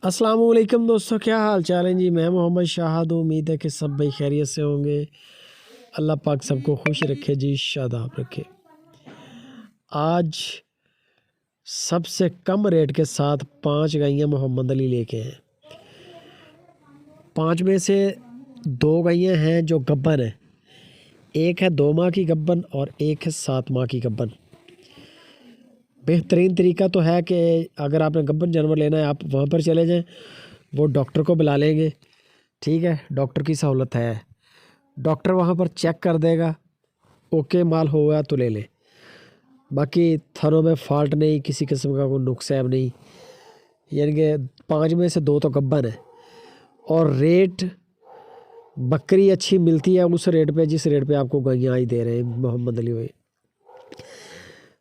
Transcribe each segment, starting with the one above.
अस्सलाम वालेकुम दोस्तों, क्या हाल चाल है जी। मैं मोहम्मद शाहद हूँ। उम्मीद है कि सब भाई खैरियत से होंगे। अल्लाह पाक सबको खुश रखे जी, शादाब रखे। आज सबसे कम रेट के साथ 5 गायें मोहम्मद अली लेके हैं। 5 में से 2 गायें हैं जो गब्बन है। एक है 2 माह की गब्बन और एक है 7 माह की गब्बन। बेहतरीन तरीका तो है कि अगर आपने गब्बन जानवर लेना है, आप वहाँ पर चले जाएं, वो डॉक्टर को बुला लेंगे। ठीक है, डॉक्टर की सहूलत है। डॉक्टर वहाँ पर चेक कर देगा, ओके माल होगा तो ले लें। बाकी थनों में फॉल्ट नहीं, किसी किस्म का कोई नुक्स ऐब नहीं। यानी कि 5 में से 2 तो गब्बन है। और रेट बकरी अच्छी मिलती है उस रेट पे जिस रेट पे आपको गायें आज दे रहे हैं मोहम्मद अली भाई।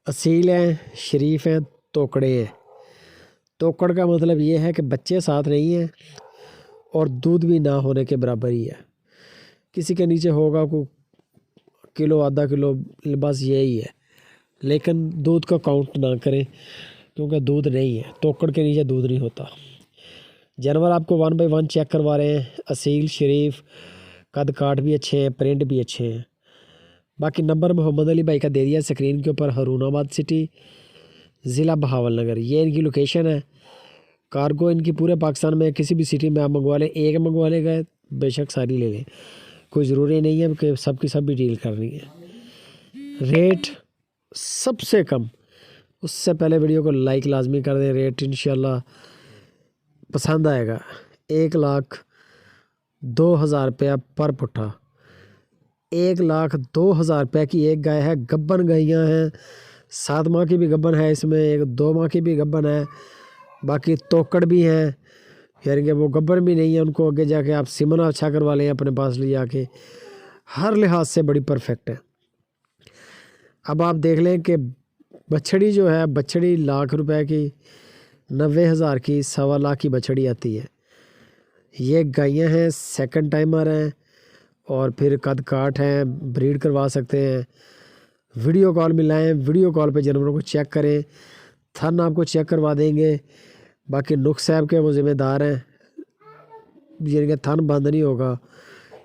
असील हैं, शरीफ हैं, तोकड़े हैं। तोकड़ का मतलब ये है कि बच्चे साथ नहीं हैं और दूध भी ना होने के बराबर ही है। किसी के नीचे होगा को किलो आधा किलो, बस यही है। लेकिन दूध का काउंट ना करें क्योंकि दूध नहीं है, तोकड़ के नीचे दूध नहीं होता। जानवर आपको 1 बाय 1 चेक करवा रहे हैं। असील, शरीफ, कद काठ भी अच्छे हैं, प्रिंट भी अच्छे हैं। बाकी नंबर मोहम्मद अली भाई का दे दिया स्क्रीन के ऊपर। हरूनाबाद सिटी, ज़िला बहावलनगर, ये इनकी लोकेशन है। कार्गो इनकी पूरे पाकिस्तान में किसी भी सिटी में आप मंगवा लें, एक मंगवा ले गए बेशक सारी ले लें, कोई ज़रूरी नहीं है कि सबकी सब भी डील करनी है। रेट सबसे कम, उससे पहले वीडियो को लाइक लाजमी कर दें। रेट इंशाल्लाह पसंद आएगा। 1,02,000 रुपया पर पुट्ठा। 1,02,000 रुपये की एक गाय है। गब्बन गायें हैं, 7 माह की भी गब्बन है, इसमें एक 2 माह की भी गब्बन है। बाकी तोकड़ भी हैं, यानी कि वो गब्बन भी नहीं है, उनको आगे जाके आप सिमना अच्छा करवा लें अपने पास ले जाके। हर लिहाज से बड़ी परफेक्ट है। अब आप देख लें कि बछड़ी जो है, बछड़ी ₹1,00,000 की, 90,000 की, 1.25 की बछड़ी आती है। ये गायें हैं, सेकंड टाइमर हैं और फिर कद काठ हैं, ब्रीड करवा सकते हैं। वीडियो कॉल मिलाएं, वीडियो कॉल पे जानवरों को चेक करें, थन आपको चेक करवा देंगे। बाकी नुक्स ऐब के वो ज़िम्मेदार हैं, यानी कि थन बंद नहीं होगा,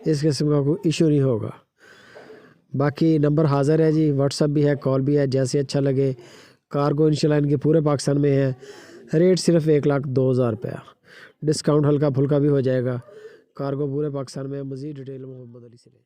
इस किस्म का कोई इशू नहीं होगा। बाकी नंबर हाज़िर है जी, व्हाट्सअप भी है, कॉल भी है, जैसे अच्छा लगे। कार्गो इंशाल्लाह इनके पूरे पाकिस्तान में है। रेट सिर्फ 1,02,000 रुपया, डिस्काउंट हल्का फुल्का भी हो जाएगा। कार्गो पूरे पाकिस्तान में है। मज़ीद डिटेल मोहम्मद अली से लें।